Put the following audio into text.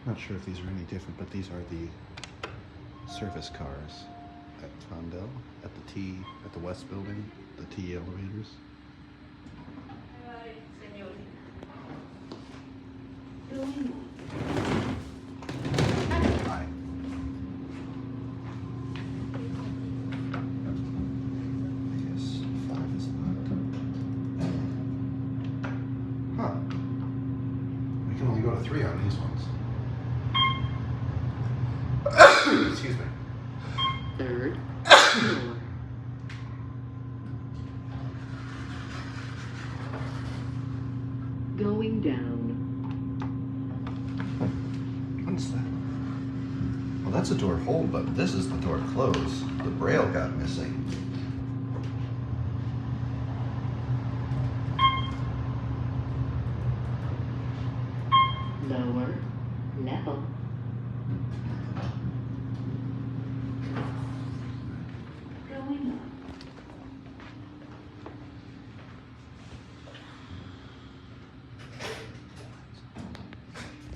Not sure if these are any different, but these are the service cars at Condell, at the West Building, the T elevators. Hi. Yes, 5 is locked. Huh. We can only go to 3 on these ones. Excuse me. Third floor. Going down. What's that? Well, that's a door hold, but this is the door close. The braille got missing. Lower level.